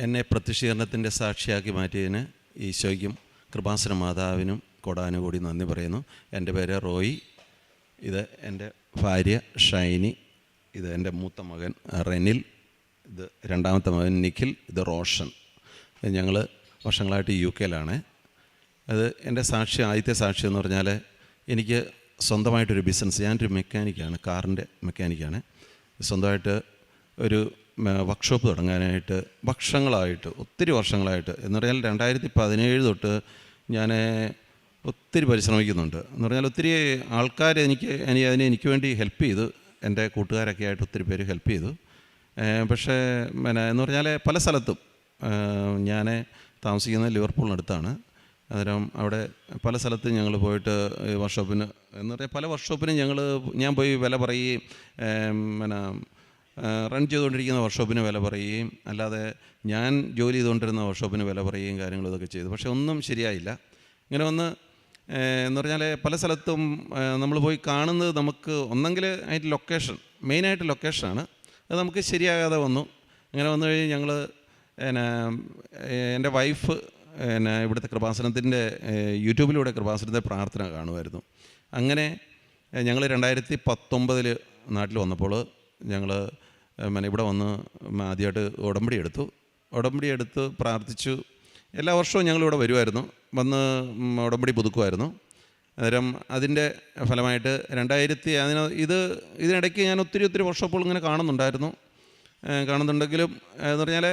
എന്നെ പ്രത്യക്ഷീകരണത്തിൻ്റെ സാക്ഷിയാക്കി മാറ്റിയതിന് ഈശോയ്ക്കും കൃപാസന മാതാവിനും കൊടാനുകൂടി നന്ദി പറയുന്നു. എൻ്റെ പേര് റോയി, ഇത് എൻ്റെ ഭാര്യ ഷൈനി, ഇത് എൻ്റെ മൂത്ത മകൻ റെനിൽ, ഇത് രണ്ടാമത്തെ മകൻ നിഖിൽ, ഇത് റോഷൻ. ഞങ്ങൾ വർഷങ്ങളായിട്ട് UK-ലാണ്. അത് എൻ്റെ ആദ്യത്തെ സാക്ഷി എന്ന് പറഞ്ഞാൽ, എനിക്ക് സ്വന്തമായിട്ടൊരു ബിസിനസ്, ഞാനൊരു മെക്കാനിക്കാണ്, കാറിൻ്റെ മെക്കാനിക്കാണ്. സ്വന്തമായിട്ട് ഒരു വർക്ക്ഷോപ്പ് തുടങ്ങാനായിട്ട് ഒത്തിരി വർഷങ്ങളായിട്ട് എന്ന് പറഞ്ഞാൽ 2017 തൊട്ട് ഞാൻ ഒത്തിരി പരിശ്രമിക്കുന്നുണ്ട്. എന്ന് പറഞ്ഞാൽ ഒത്തിരി ആൾക്കാർ എനിക്ക് വേണ്ടി ഹെൽപ്പ് ചെയ്തു. എൻ്റെ കൂട്ടുകാരൊക്കെ ആയിട്ട് ഒത്തിരി പേര് ഹെൽപ്പ് ചെയ്തു. പക്ഷേ എന്ന് പറഞ്ഞാൽ പല സ്ഥലത്തും, ഞാൻ താമസിക്കുന്നത് ലിവർപൂളിനടുത്താണ്. അന്നേരം അവിടെ പല സ്ഥലത്തും ഞങ്ങൾ പോയിട്ട് വർക്ക്ഷോപ്പിന് എന്ന് പറഞ്ഞാൽ പല വർക്ക്ഷോപ്പിനും ഞാൻ പോയി വില പറയുകയും റൺ ചെയ്തുകൊണ്ടിരിക്കുന്ന വർക്ക്ഷോപ്പിന് വില പറയുകയും അല്ലാതെ ഞാൻ ജോലി ചെയ്തുകൊണ്ടിരുന്ന വർക്ക്ഷോപ്പിന് വില പറയുകയും കാര്യങ്ങളും ഇതൊക്കെ ചെയ്തു. പക്ഷേ ഒന്നും ശരിയായില്ല. ഇങ്ങനെ വന്ന് എന്ന് പറഞ്ഞാൽ പല സ്ഥലത്തും നമ്മൾ പോയി കാണുന്നത് നമുക്ക് ഒന്നെങ്കിൽ അതിൻ്റെ മെയിനായിട്ട് ലൊക്കേഷനാണ്, അത് നമുക്ക് ശരിയാകാതെ വന്നു. അങ്ങനെ വന്നു കഴിഞ്ഞ് ഞങ്ങൾ എൻ്റെ വൈഫ് ഇവിടുത്തെ കൃപാസനത്തിൻ്റെ യൂട്യൂബിലൂടെ കൃപാസനത്തിൻ്റെ പ്രാർത്ഥന കാണുമായിരുന്നു. അങ്ങനെ ഞങ്ങൾ 2019 നാട്ടിൽ വന്നപ്പോൾ ഞങ്ങൾ ഇവിടെ വന്ന് ആദ്യമായിട്ട് ഉടമ്പടി എടുത്ത് പ്രാർത്ഥിച്ചു. എല്ലാ വർഷവും ഞങ്ങളിവിടെ വരുമായിരുന്നു, വന്ന് ഉടമ്പടി പുതുക്കുമായിരുന്നു. അന്നേരം അതിൻ്റെ ഫലമായിട്ട് ഇതിനിടയ്ക്ക് ഞാൻ ഒത്തിരി വർഷപ്പോൾ ഇങ്ങനെ കാണുന്നുണ്ടെങ്കിലും എന്ന് പറഞ്ഞാൽ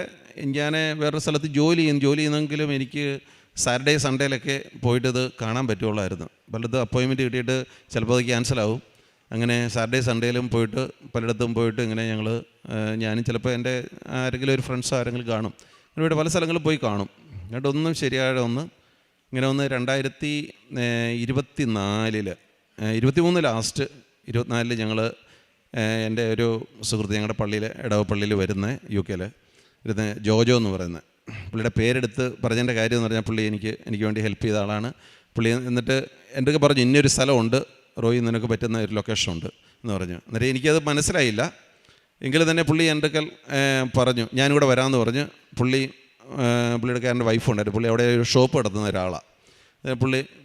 ഞാൻ വേറൊരു സ്ഥലത്ത് ജോലി ചെയ്യുന്നെങ്കിലും എനിക്ക് സാറ്റർഡേ സൺഡേയിലൊക്കെ പോയിട്ട് ഇത് കാണാൻ പറ്റുള്ളായിരുന്നു. പലയിടത്തും അപ്പോയിൻമെൻറ്റ് കിട്ടിയിട്ട് ചിലപ്പോൾ അത് ക്യാൻസലാവും. അങ്ങനെ സാറ്റർഡേ സൺഡേയിലും പോയിട്ട് പലയിടത്തും പോയിട്ട് ഇങ്ങനെ ഞാനും ചിലപ്പോൾ എൻ്റെ ആരെങ്കിലും ഒരു ഫ്രണ്ട്സോ ആരെങ്കിലും കാണും. ഇവിടെ പല സ്ഥലങ്ങളിൽ പോയി കാണും. എന്നിട്ട് ഒന്നും ശരിയായ ഇങ്ങനെ 2023 ലാസ്റ്റ് 24 ഞങ്ങൾ എൻ്റെ ഒരു സുഹൃത്ത് ഞങ്ങളുടെ ഇടവപ്പള്ളിയിൽ വരുന്ന UK-ൽ ഇരുന്ന് ജോജോ എന്ന് പറയുന്നത് പുള്ളിയുടെ പേരെടുത്ത് പറഞ്ഞതിൻ്റെ കാര്യം എന്ന് പറഞ്ഞാൽ പുള്ളി എനിക്ക് വേണ്ടി ഹെൽപ്പ് ചെയ്ത ആളാണ്. പുള്ളി എന്നിട്ട് എൻ്റെ പറഞ്ഞു, ഇന്നൊരു സ്ഥലമുണ്ട് റോയി, നിനക്ക് പറ്റുന്ന ഒരു ലൊക്കേഷൻ ഉണ്ട് എന്ന് പറഞ്ഞു. എന്നിട്ട് എനിക്കത് മനസ്സിലായില്ല. എങ്കിലും തന്നെ പുള്ളി എൻ്റെ പറഞ്ഞു ഞാനിവിടെ വരാമെന്ന് പറഞ്ഞു. പുള്ളിക്കാരൻ്റെ വൈഫുണ്ടായിരുന്നു. പുള്ളി അവിടെ ഒരു ഷോപ്പ് നടത്തുന്ന ഒരാളാണ്.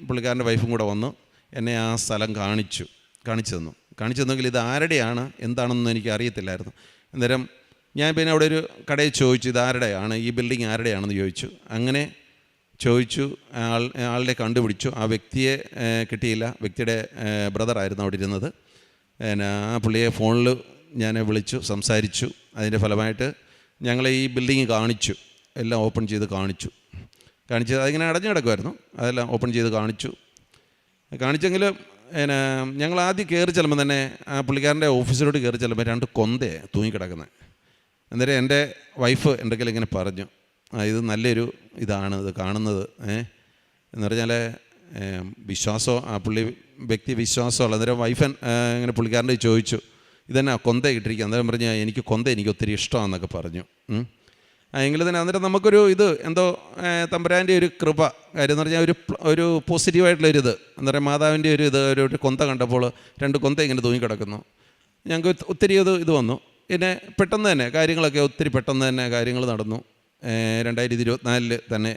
പുള്ളിക്കാരൻ്റെ വൈഫും കൂടെ വന്നു എന്നെ ആ സ്ഥലം കാണിച്ചു തന്നെങ്കിൽ ഇത് ആരുടെയാണ് എന്താണെന്നൊന്നും എനിക്ക് അറിയത്തില്ലായിരുന്നു. അന്നേരം ഞാൻ പിന്നെ അവിടെ ഒരു കടയിൽ ചോദിച്ചു, ഇത് ആരുടെയാണ്, ഈ ബിൽഡിംഗ് ആരുടെയാണെന്ന് ചോദിച്ചു. അങ്ങനെ ചോദിച്ചു, ആളിനെ കണ്ടുപിടിച്ചു. ആ വ്യക്തിയെ കിട്ടിയില്ല. വ്യക്തിയുടെ ബ്രദറായിരുന്നു അവിടെ ഇരുന്നത്. ആ പുള്ളിയെ ഫോണിൽ ഞാൻ വിളിച്ചു, സംസാരിച്ചു. അതിൻ്റെ ഫലമായിട്ട് ഞങ്ങളെ ഈ ബിൽഡിങ് കാണിച്ചു, എല്ലാം ഓപ്പൺ ചെയ്ത് കാണിച്ചു. അതിങ്ങനെ അടഞ്ഞു കിടക്കുമായിരുന്നു, അതെല്ലാം ഓപ്പൺ ചെയ്ത് കാണിച്ചെങ്കിൽ ഞങ്ങൾ ആദ്യം കയറി ചെല്ലുമ്പോൾ തന്നെ ആ പുള്ളിക്കാരൻ്റെ ഓഫീസിലോട്ട് കയറി ചെല്ലുമ്പോൾ 2 കൊന്തയാണ് തൂങ്ങിക്കിടക്കുന്നത്. അന്നേരം എൻ്റെ വൈഫ് എൻ്റെ കയ്യിൽ ഇങ്ങനെ പറഞ്ഞു, ഇത് നല്ലൊരു ഇതാണ് ഇത് കാണുന്നത് എന്ന് പറഞ്ഞാൽ വിശ്വാസം, ആ വ്യക്തി വിശ്വാസമുള്ള. അന്നേരം വൈഫൻ ഇങ്ങനെ പുള്ളിക്കാരൻ്റെ ചോദിച്ചു, ഇതെന്നാ കൊന്ത ഇട്ടിരിക്കുക? അന്നേരം പറഞ്ഞു, എനിക്ക് ഒത്തിരി ഇഷ്ടമാണെന്നൊക്കെ പറഞ്ഞു. എങ്കിലും തന്നെ അന്നേരം നമുക്കൊരു എന്തോ തമ്പുരാൻ്റെ ഒരു കൃപ കാര്യം എന്ന് പറഞ്ഞാൽ ഒരു പോസിറ്റീവായിട്ടുള്ളൊരിത് എന്താ പറയുക, മാതാവിൻ്റെ ഒരു കൊന്ത കണ്ടപ്പോൾ 2 കൊന്ത ഇങ്ങനെ തൂങ്ങിക്കിടക്കുന്നു. ഞങ്ങൾക്ക് ഒത്തിരി ഇത് വന്നു. പിന്നെ പെട്ടെന്ന് തന്നെ കാര്യങ്ങൾ നടന്നു. 2024 തന്നെ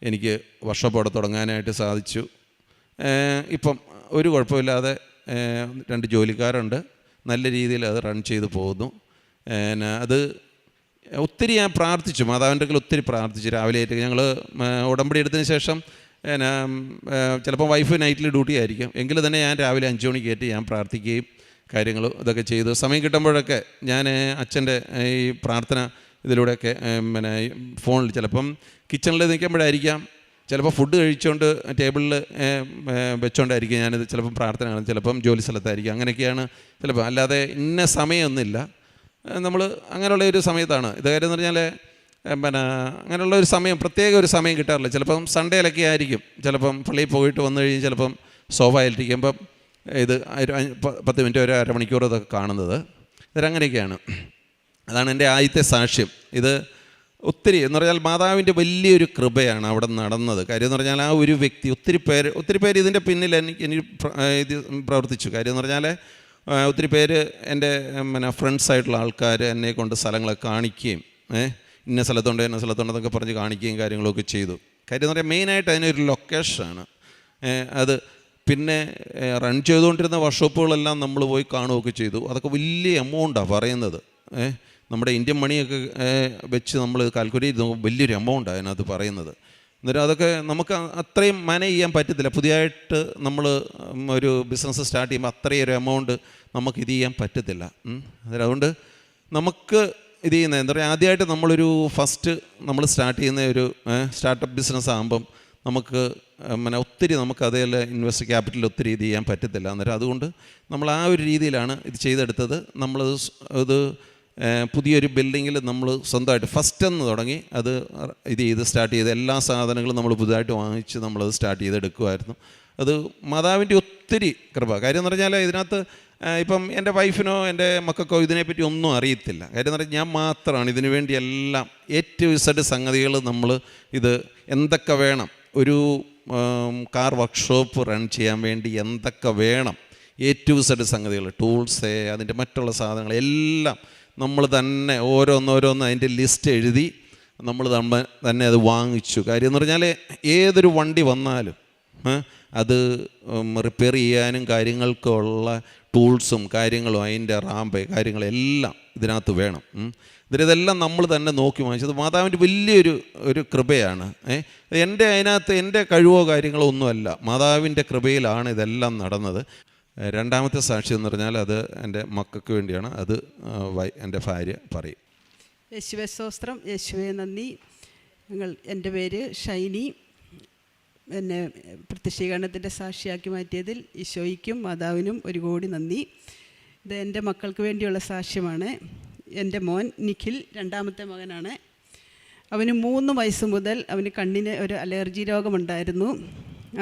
എനിക്ക് വർക്ക്ഷോപ്പ് അവിടെ തുടങ്ങാനായിട്ട് സാധിച്ചു. ഇപ്പം ഒരു കുഴപ്പമില്ലാതെ 2 ജോലിക്കാരുണ്ട്, നല്ല രീതിയിൽ അത് റൺ ചെയ്ത് പോകുന്നു. അത് ഒത്തിരി ഞാൻ പ്രാർത്ഥിച്ചു, മാതാവിൻ്റെ ഒത്തിരി പ്രാർത്ഥിച്ചു. രാവിലെ ആയിട്ട് ഞങ്ങൾ ഉടമ്പടി എടുത്തതിന് ശേഷം ചിലപ്പോൾ വൈഫ് നൈറ്റിൽ ഡ്യൂട്ടി ആയിരിക്കും, എങ്കിലും തന്നെ ഞാൻ രാവിലെ 5 മണിക്ക് കയറ്റി ഞാൻ പ്രാർത്ഥിക്കുകയും ഇതൊക്കെ ചെയ്തു. സമയം കിട്ടുമ്പോഴൊക്കെ ഞാൻ അച്ഛൻ്റെ ഈ പ്രാർത്ഥന ഇതിലൂടെയൊക്കെ ഫോണിൽ ചിലപ്പം കിച്ചണിൽ നിൽക്കുമ്പോഴായിരിക്കാം, ചിലപ്പോൾ ഫുഡ് കഴിച്ചുകൊണ്ട് ടേബിളിൽ വെച്ചുകൊണ്ടായിരിക്കും ഞാനിത് ചിലപ്പം പ്രാർത്ഥന കാണും, ചിലപ്പം ജോലി സ്ഥലത്തായിരിക്കും. അങ്ങനെയൊക്കെയാണ് ചിലപ്പോൾ, അല്ലാതെ ഇന്ന സമയമൊന്നുമില്ല. നമ്മൾ അങ്ങനെയുള്ള ഒരു സമയത്താണ് ഇത്. കാര്യം എന്ന് പറഞ്ഞാൽ അങ്ങനെയുള്ള ഒരു സമയം, പ്രത്യേക ഒരു സമയം കിട്ടാറില്ല. ചിലപ്പം സൺഡേയിലൊക്കെ ആയിരിക്കും, ചിലപ്പം പള്ളിയിൽ പോയിട്ട് വന്നു കഴിഞ്ഞ് ചിലപ്പം സോഫായിലിരിക്കുമ്പം ഇത് 10 മിനിറ്റ് ഒരു അരമണിക്കൂർ ഇതൊക്കെ കാണുന്നത്. അങ്ങനെയൊക്കെയാണ്. അതാണ് എൻ്റെ ആദ്യത്തെ സാക്ഷ്യം. ഇത് ഒത്തിരി എന്ന് പറഞ്ഞാൽ മാതാവിൻ്റെ വലിയൊരു കൃപയാണ് അവിടെ നടന്നത്. കാര്യം എന്ന് പറഞ്ഞാൽ ആ ഒരു വ്യക്തി ഒത്തിരി പേര് ഇതിൻ്റെ പിന്നിൽ എനിക്ക് പ്രവർത്തിച്ചു. കാര്യം എന്ന് പറഞ്ഞാൽ ഒത്തിരി പേര് എൻ്റെ ഫ്രണ്ട്സായിട്ടുള്ള ആൾക്കാർ എന്നെ കൊണ്ട് സ്ഥലങ്ങളെ കാണിക്കുകയും ഇന്ന സ്ഥലത്തുണ്ടെന്നൊക്കെ പറഞ്ഞ് കാണിക്കുകയും കാര്യങ്ങളൊക്കെ ചെയ്തു. കാര്യം എന്ന് പറഞ്ഞാൽ മെയിനായിട്ട് അതിനൊരു ലൊക്കേഷനാണ് അത്. പിന്നെ റൺ ചെയ്തുകൊണ്ടിരുന്ന വർക്ക്ഷോപ്പുകളെല്ലാം നമ്മൾ പോയി കാണുകയൊക്കെ ചെയ്തു. അതൊക്കെ വലിയ എമൗണ്ടാണ് പറയുന്നത്. നമ്മുടെ ഇന്ത്യൻ മണിയൊക്കെ വെച്ച് നമ്മൾ കാൽക്കുലേറ്റ് ചെയ്ത് നോക്കുമ്പോൾ വലിയൊരു എമൗണ്ടാണ് അതിനകത്ത് പറയുന്നത്. അന്നേരം അതൊക്കെ നമുക്ക് അത്രയും മാനേജ് ചെയ്യാൻ പറ്റത്തില്ല. പുതിയതായിട്ട് നമ്മൾ ഒരു ബിസിനസ് സ്റ്റാർട്ട് ചെയ്യുമ്പോൾ അത്രയും ഒരു എമൗണ്ട് നമുക്ക് ഇത് ചെയ്യാൻ പറ്റത്തില്ല. അന്നേരം അതുകൊണ്ട് നമുക്ക് ഇത് ചെയ്യുന്നത് എന്താ പറയുക, ആദ്യമായിട്ട് നമ്മളൊരു നമ്മൾ സ്റ്റാർട്ട് ചെയ്യുന്ന ഒരു സ്റ്റാർട്ടപ്പ് ബിസിനസ് ആകുമ്പം നമുക്ക് ഒത്തിരി നമുക്ക് അതേൽ ഇൻവെസ്റ്റ് ക്യാപിറ്റൽ ഒത്തിരി ഇത് ചെയ്യാൻ പറ്റത്തില്ല. അന്നേരം അതുകൊണ്ട് നമ്മൾ ആ ഒരു രീതിയിലാണ് ഇത് ചെയ്തെടുത്തത്. നമ്മൾ ഇത് പുതിയൊരു ബിൽഡിങ്ങിൽ നമ്മൾ സ്വന്തമായിട്ട് ഫസ്റ്റെന്ന് തുടങ്ങി അത് ഇത് ചെയ്ത് സ്റ്റാർട്ട് ചെയ്ത് എല്ലാ സാധനങ്ങളും നമ്മൾ പുതുതായിട്ട് വാങ്ങിച്ച് നമ്മളത് സ്റ്റാർട്ട് ചെയ്തെടുക്കുമായിരുന്നു. അത് മാതാവിൻ്റെ ഒത്തിരി കൃപ. കാര്യം എന്ന് പറഞ്ഞാൽ ഇതിനകത്ത് ഇപ്പം എൻ്റെ വൈഫിനോ എൻ്റെ മക്കൾക്കോ ഇതിനെപ്പറ്റി ഒന്നും അറിയത്തില്ല. കാര്യം എന്ന് പറഞ്ഞാൽ ഞാൻ മാത്രമാണ് ഇതിനു വേണ്ടി എല്ലാം A-Z സംഗതികൾ നമ്മൾ ഇത് എന്തൊക്കെ വേണം, ഒരു കാർ വർക്ക്ഷോപ്പ് റൺ ചെയ്യാൻ വേണ്ടി എന്തൊക്കെ വേണം, A-Z സംഗതികൾ, ടൂൾസ്, അതിൻ്റെ മറ്റുള്ള സാധനങ്ങൾ എല്ലാം നമ്മൾ തന്നെ ഓരോന്നോരോന്ന് അതിൻ്റെ ലിസ്റ്റ് എഴുതി നമ്മൾ തന്നെ അത് വാങ്ങിച്ചു. കാര്യം എന്ന് പറഞ്ഞാൽ ഏതൊരു വണ്ടി വന്നാലും അത് റിപ്പയർ ചെയ്യാനും കാര്യങ്ങൾക്കുള്ള ടൂൾസും കാര്യങ്ങളും അതിൻ്റെ റാമ്പ് കാര്യങ്ങളെല്ലാം ഇതിനകത്ത് വേണം. ഇതെല്ലാം നമ്മൾ തന്നെ നോക്കി വാങ്ങിച്ചത് മാതാവിൻ്റെ വലിയൊരു കൃപയാണ്. അതിനകത്ത് എൻ്റെ കഴിവോ കാര്യങ്ങളോ ഒന്നുമല്ല, മാതാവിൻ്റെ കൃപയിലാണ് ഇതെല്ലാം നടന്നത്. രണ്ടാമത്തെ സാക്ഷി എന്ന് പറഞ്ഞാൽ അത് എൻ്റെ മക്കൾക്ക് വേണ്ടിയാണ്. അത് എൻ്റെ ഭാര്യ പറയും. യേശുവേ സ്തോത്രം, യേശുവേ നന്ദി. എൻ്റെ പേര് ഷൈനി. എന്നെ പ്രത്യക്ഷീകരണത്തിൻ്റെ സാക്ഷിയാക്കി മാറ്റിയതിൽ ഈശോയ്ക്കും മാതാവിനും ഒരു കോടി നന്ദി. ഇത് എൻ്റെ മക്കൾക്ക് വേണ്ടിയുള്ള സാക്ഷ്യമാണ്. എൻ്റെ മോൻ നിഖിൽ രണ്ടാമത്തെ മകനാണ്. അവന് 3 വയസ്സ് മുതൽ അവന് കണ്ണിന് ഒരു അലർജി രോഗമുണ്ടായിരുന്നു.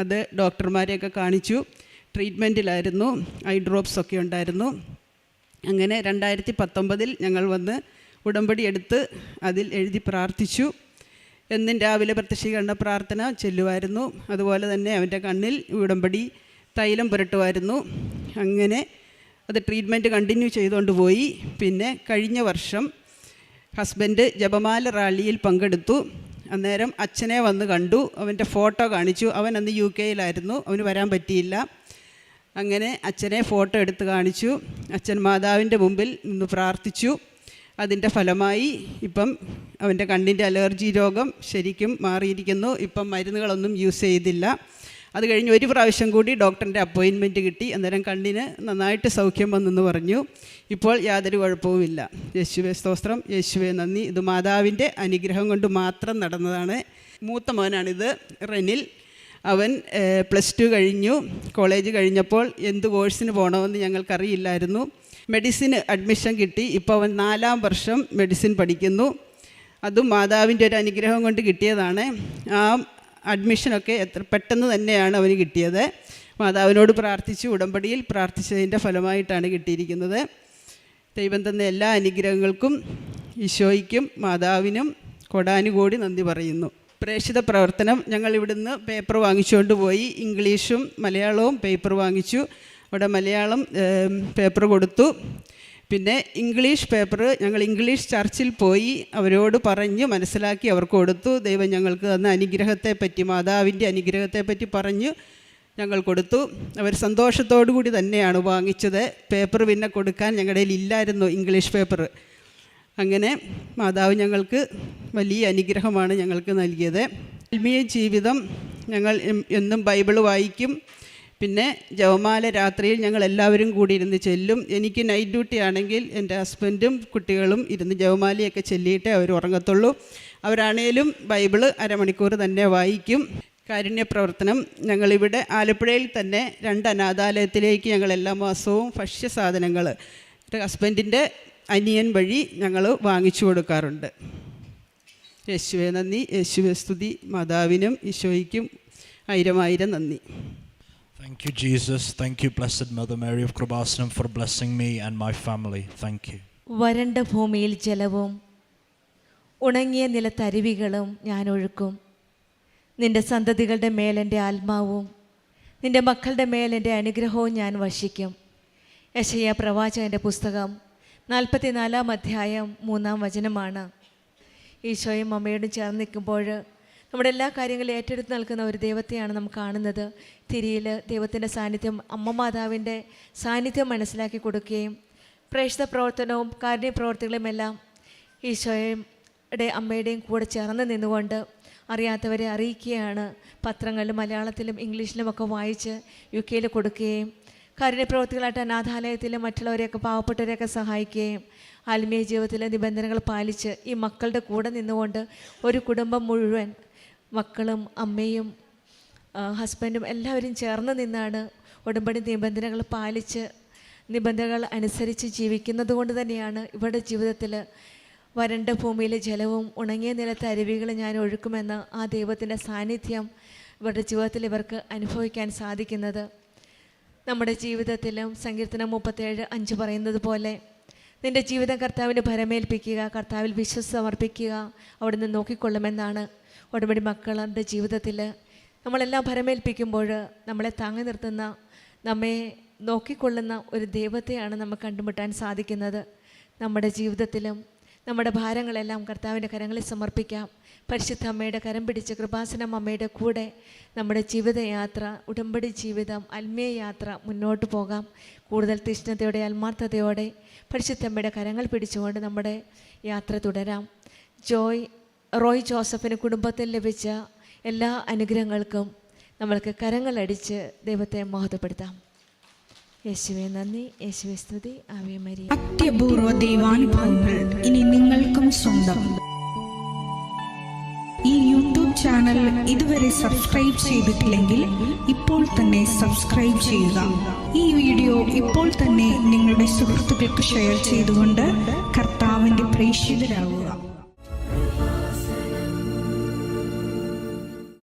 അത് ഡോക്ടർമാരെയൊക്കെ കാണിച്ചു, ട്രീറ്റ്മെൻറ്റിലായിരുന്നു, ഐ ഡ്രോപ്സ് ഒക്കെ ഉണ്ടായിരുന്നു. അങ്ങനെ 2019 ഞങ്ങൾ വന്ന് ഉടമ്പടി എടുത്ത് അതിൽ എഴുതി പ്രാർത്ഥിച്ചു. എന്നും രാവിലെ പ്രത്യക്ഷീകരണ പ്രാർത്ഥന ചൊല്ലുമായിരുന്നു. അതുപോലെ തന്നെ അവൻ്റെ കണ്ണിൽ ഉടമ്പടി തൈലം പുരട്ടുമായിരുന്നു. അങ്ങനെ അത് ട്രീറ്റ്മെൻറ്റ് കണ്ടിന്യൂ ചെയ്തുകൊണ്ട് പോയി. പിന്നെ കഴിഞ്ഞ വർഷം ഹസ്ബൻഡ് ജപമാല റാലിയിൽ പങ്കെടുത്തു. അന്നേരം അച്ഛനെ വന്ന് കണ്ടു, അവൻ്റെ ഫോട്ടോ കാണിച്ചു. അവൻ അന്ന് UK-യിലായിരുന്നു, അവന് വരാൻ പറ്റിയില്ല. അങ്ങനെ അച്ഛനെ ഫോട്ടോ എടുത്ത് കാണിച്ചു. അച്ഛൻ മാതാവിൻ്റെ മുമ്പിൽ നിന്ന് പ്രാർത്ഥിച്ചു. അതിൻ്റെ ഫലമായി ഇപ്പം അവൻ്റെ കണ്ണിൻ്റെ അലർജി രോഗം ശരിക്കും മാറിയിരിക്കുന്നു. ഇപ്പം മരുന്നുകളൊന്നും യൂസ് ചെയ്തില്ല. അത് കഴിഞ്ഞ് ഒരു പ്രാവശ്യം കൂടി ഡോക്ടറിൻ്റെ അപ്പോയിൻമെൻറ്റ് കിട്ടി. അന്നേരം കണ്ണിന് നന്നായിട്ട് സൗഖ്യം വന്നെന്ന് പറഞ്ഞു. ഇപ്പോൾ യാതൊരു കുഴപ്പവുമില്ല. യേശുവേ സ്തോത്രം, യേശുവേ നന്ദി. ഇത് മാതാവിൻ്റെ അനുഗ്രഹം കൊണ്ട് മാത്രം നടന്നതാണ്. മൂത്ത മോനാണിത്, റെനിൽ. അവൻ +2 കഴിഞ്ഞു. കോളേജ് കഴിഞ്ഞപ്പോൾ എന്ത് കോഴ്സിന് പോകണമെന്ന് ഞങ്ങൾക്കറിയില്ലായിരുന്നു. മെഡിസിന് അഡ്മിഷൻ കിട്ടി. ഇപ്പോൾ അവൻ 4ാം വർഷം മെഡിസിൻ പഠിക്കുന്നു. അതും മാതാവിൻ്റെ ഒരു അനുഗ്രഹം കൊണ്ട് കിട്ടിയതാണ്. ആ അഡ്മിഷനൊക്കെ പെട്ടെന്ന് തന്നെയാണ് അവന് കിട്ടിയത്. മാതാവിനോട് പ്രാർത്ഥിച്ചു, ഉടമ്പടിയിൽ പ്രാർത്ഥിച്ചതിൻ്റെ ഫലമായിട്ടാണ് കിട്ടിയിരിക്കുന്നത്. ദൈവം തന്ന എല്ലാ അനുഗ്രഹങ്ങൾക്കും ഈശോയ്ക്കും മാതാവിനും കോടാനുകോടി നന്ദി പറയുന്നു. പ്രേക്ഷിത പ്രവർത്തനം ഞങ്ങൾ ഇവിടുന്ന് പേപ്പർ വാങ്ങിച്ചുകൊണ്ട് പോയി. ഇംഗ്ലീഷും മലയാളവും പേപ്പർ വാങ്ങിച്ചു. അവിടെ മലയാളം പേപ്പർ കൊടുത്തു. പിന്നെ ഇംഗ്ലീഷ് പേപ്പർ ഞങ്ങൾ ഇംഗ്ലീഷ് ചർച്ചിൽ പോയി അവരോട് പറഞ്ഞ് മനസ്സിലാക്കി അവർക്ക് കൊടുത്തു. ദൈവം ഞങ്ങൾക്ക് തന്ന അനുഗ്രഹത്തെപ്പറ്റി, മാതാവിൻ്റെ അനുഗ്രഹത്തെപ്പറ്റി പറഞ്ഞ് ഞങ്ങൾ കൊടുത്തു. അവർ സന്തോഷത്തോടു കൂടി തന്നെയാണ് വാങ്ങിച്ചത്. പേപ്പർ പിന്നെ കൊടുക്കാൻ ഞങ്ങളുടെ കയ്യിൽ ഇല്ലായിരുന്നു, ഇംഗ്ലീഷ് പേപ്പർ. അങ്ങനെ മാതാവ് ഞങ്ങൾക്ക് വലിയ അനുഗ്രഹമാണ് ഞങ്ങൾക്ക് നൽകിയത്. ആത്മീയ ജീവിതം ഞങ്ങൾ എന്നും ബൈബിൾ വായിക്കും. പിന്നെ ജപമാല രാത്രിയിൽ ഞങ്ങൾ എല്ലാവരും കൂടി ഇരുന്ന് ചെല്ലും. എനിക്ക് നൈറ്റ് ഡ്യൂട്ടി ആണെങ്കിൽ എൻ്റെ ഹസ്ബൻഡും കുട്ടികളും ഇരുന്ന് ജപമാലയൊക്കെ ചൊല്ലിയിട്ടേ അവർ ഉറങ്ങത്തുള്ളൂ. അവരാണേലും ബൈബിള് അരമണിക്കൂർ തന്നെ വായിക്കും. കാരുണ്യ പ്രവർത്തനം ഞങ്ങളിവിടെ ആലപ്പുഴയിൽ തന്നെ 2 അനാഥാലയത്തിലേക്ക് ഞങ്ങൾ എല്ലാ മാസവും ഭക്ഷ്യസാധനങ്ങൾ ഹസ്ബൻഡിൻ്റെ അനിയൻ വഴി ഞങ്ങൾ വാങ്ങിച്ചു കൊടുക്കാറുണ്ട്. യേശുവേ നന്ദി, യേശുവേ സ്തുതി. മാതാവിനും ഈശോയ്ക്കും 1000 നന്ദി. Thank you, Jesus. Thank you, Blessed Mother Mary of Krubasanam, for blessing me and my family. Thank you. വരണ്ട ഭൂമിയിൽ ജലവും ഉണങ്ങിയ നിലത്തരുവികളും ഞാൻ ഒഴുക്കും. നിന്റെ സന്തതികളുടെ മേൽ എൻ്റെ ആത്മാവും നിന്റെ മക്കളുടെ മേൽ എൻ്റെ അനുഗ്രഹവും ഞാൻ വർഷിക്കും. യെശയ്യാ പ്രവാചകൻ്റെ പുസ്തകം 44-ാം അധ്യായം 3-ാം വചനമാണ്. ഈശോയും അമ്മയോടും ചേർന്ന് നിൽക്കുമ്പോൾ നമ്മുടെ എല്ലാ കാര്യങ്ങളും ഏറ്റെടുത്ത് നിൽക്കുന്ന ഒരു ദൈവത്തെയാണ് നാം കാണുന്നത്. തിരിയിൽ ദൈവത്തിൻ്റെ സാന്നിധ്യം, അമ്മ മാതാവിൻ്റെ സാന്നിധ്യം മനസ്സിലാക്കി കൊടുക്കുകയും പ്രേക്ഷിത പ്രവർത്തനവും കാരുണ്യ പ്രവർത്തികളുമെല്ലാം ഈശോയുടെ അമ്മയുടെയും കൂടെ ചേർന്ന് നിന്നുകൊണ്ട് അറിയാത്തവരെ അറിയിക്കുകയാണ്. പത്രങ്ങളിലും മലയാളത്തിലും ഇംഗ്ലീഷിലുമൊക്കെ വായിച്ച് UK കൊടുക്കുകയും കാരുണ്യ പ്രവർത്തികളായിട്ട് അനാഥാലയത്തിലും മറ്റുള്ളവരെയൊക്കെ പാവപ്പെട്ടവരെയൊക്കെ സഹായിക്കുകയും ആത്മീയ ജീവിതത്തിലെ നിബന്ധനകൾ പാലിച്ച് ഈ മക്കളുടെ കൂടെ നിന്നുകൊണ്ട് ഒരു കുടുംബം മുഴുവൻ മക്കളും അമ്മയും ഹസ്ബൻഡും എല്ലാവരും ചേർന്ന് നിന്നാണ് ഉടമ്പടി നിബന്ധനകൾ പാലിച്ച് നിബന്ധനകൾ അനുസരിച്ച് ജീവിക്കുന്നത് കൊണ്ട് തന്നെയാണ് ഇവരുടെ ജീവിതത്തിൽ വരണ്ട ഭൂമിയിലെ ജലവും ഉണങ്ങിയ നിലത്തെ അരുവികളും ഞാൻ ഒഴുക്കുമെന്ന ആ ദൈവത്തിൻ്റെ സാന്നിധ്യം ഇവരുടെ ജീവിതത്തിൽ ഇവർക്ക് അനുഭവിക്കാൻ സാധിക്കുന്നത്. നമ്മുടെ ജീവിതത്തിലും സങ്കീർത്തനം 37:5 പറയുന്നത് പോലെ നിൻ്റെ ജീവിതം കർത്താവിന് ഭരമേൽപ്പിക്കുക, കർത്താവിൽ വിശ്വസം സമർപ്പിക്കുക, അവിടെ നിന്ന് നോക്കിക്കൊള്ളുമെന്നാണ്. ഉടമ്പടി മക്കളുടെ ജീവിതത്തിൽ നമ്മളെല്ലാം ഭരമേൽപ്പിക്കുമ്പോൾ നമ്മളെ താങ്ങി നിർത്തുന്ന, നമ്മെ നോക്കിക്കൊള്ളുന്ന ഒരു ദൈവത്തെയാണ് നമുക്ക് കണ്ടുമുട്ടാൻ സാധിക്കുന്നത്. നമ്മുടെ ജീവിതത്തിലും നമ്മുടെ ഭാരങ്ങളെല്ലാം കർത്താവിൻ്റെ കരങ്ങളിൽ സമർപ്പിക്കാം. പരിശുദ്ധ അമ്മയുടെ കരം പിടിച്ച് കൃപാസനം അമ്മയുടെ കൂടെ നമ്മുടെ ജീവിതയാത്ര, ഉടമ്പടി ജീവിതം, ആത്മീയ യാത്ര മുന്നോട്ട് പോകാം. കൂടുതൽ തീഷ്ണതയോടെ ആത്മാർത്ഥതയോടെ പരിശുദ്ധ അമ്മയുടെ കരങ്ങൾ പിടിച്ചുകൊണ്ട് നമ്മുടെ യാത്ര തുടരാം. റോയ് ജോസഫിന് കുടുംബത്തിൽ ലഭിച്ച എല്ലാ അനുഗ്രഹങ്ങൾക്കും നമ്മൾക്ക് കരങ്ങളടിച്ച് ദൈവത്തെ മഹത്വപ്പെടുത്താം. യേശുവേ നന്ദി, യേശുവേ സ്തുതി, ആവേ മരിയ. അത്യപൂർവ ദൈവാനുഭവങ്ങൾ ഇനി നിങ്ങൾക്കും സ്വന്തം. ഈ യൂട്യൂബ് ചാനൽ ഇതുവരെ സബ്സ്ക്രൈബ് ചെയ്തിട്ടില്ലെങ്കിൽ ഇപ്പോൾ തന്നെ സബ്സ്ക്രൈബ് ചെയ്യുക. ഈ വീഡിയോ ഇപ്പോൾ തന്നെ നിങ്ങളുടെ സുഹൃത്തുക്കൾക്ക് ഷെയർ ചെയ്തുകൊണ്ട് കർത്താവിൻ്റെ പ്രേക്ഷിതരാകുക.